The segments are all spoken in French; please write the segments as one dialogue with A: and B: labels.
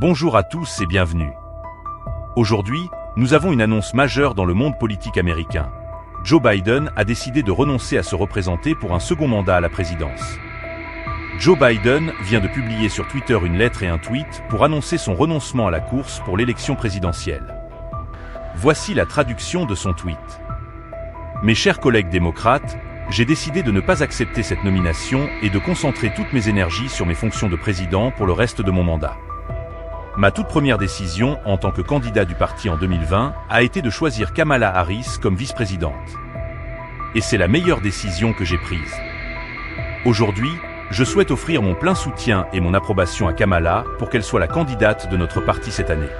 A: Bonjour à tous et bienvenue. Aujourd'hui, nous avons une annonce majeure dans le monde politique américain. Joe Biden a décidé de renoncer à se représenter pour un second mandat à la présidence. Joe Biden vient de publier sur Twitter une lettre et un tweet pour annoncer son renoncement à la course pour l'élection présidentielle. Voici la traduction de son tweet. Mes chers collègues démocrates, j'ai décidé de ne pas accepter cette nomination et de concentrer toutes mes énergies sur mes fonctions de président pour le reste de mon mandat. Ma toute première décision en tant que candidat du parti en 2020 a été de choisir Kamala Harris comme vice-présidente. Et c'est la meilleure décision que j'ai prise. Aujourd'hui, je souhaite offrir mon plein soutien et mon approbation à Kamala pour qu'elle soit la candidate de notre parti cette année.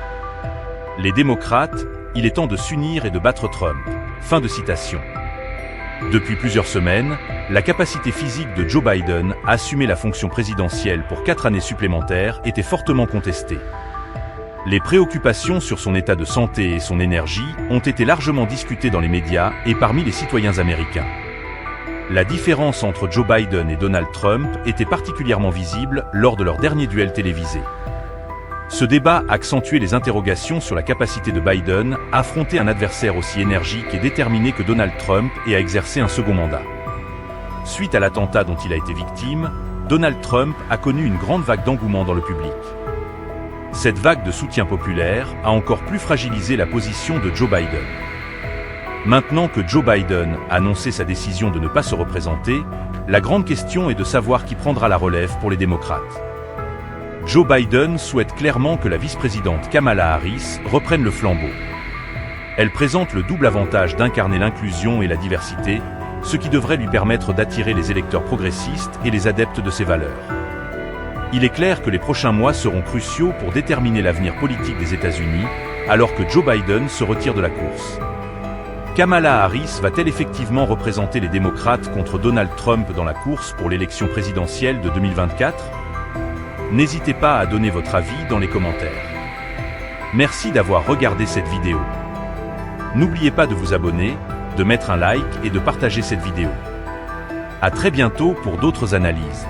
A: Les démocrates, il est temps de s'unir et de battre Trump. Fin de citation. Depuis plusieurs semaines, la capacité physique de Joe Biden à assumer la fonction présidentielle pour 4 années supplémentaires était fortement contestée. Les préoccupations sur son état de santé et son énergie ont été largement discutées dans les médias et parmi les citoyens américains. La différence entre Joe Biden et Donald Trump était particulièrement visible lors de leur dernier duel télévisé. Ce débat accentuait les interrogations sur la capacité de Biden à affronter un adversaire aussi énergique et déterminé que Donald Trump et à exercer un second mandat. Suite à l'attentat dont il a été victime, Donald Trump a connu une grande vague d'engouement dans le public. Cette vague de soutien populaire a encore plus fragilisé la position de Joe Biden. Maintenant que Joe Biden a annoncé sa décision de ne pas se représenter, la grande question est de savoir qui prendra la relève pour les démocrates. Joe Biden souhaite clairement que la vice-présidente Kamala Harris reprenne le flambeau. Elle présente le double avantage d'incarner l'inclusion et la diversité, ce qui devrait lui permettre d'attirer les électeurs progressistes et les adeptes de ses valeurs. Il est clair que les prochains mois seront cruciaux pour déterminer l'avenir politique des États-Unis, alors que Joe Biden se retire de la course. Kamala Harris va-t-elle effectivement représenter les démocrates contre Donald Trump dans la course pour l'élection présidentielle de 2024 ? N'hésitez pas à donner votre avis dans les commentaires. Merci d'avoir regardé cette vidéo. N'oubliez pas de vous abonner, de mettre un like et de partager cette vidéo. À très bientôt pour d'autres analyses.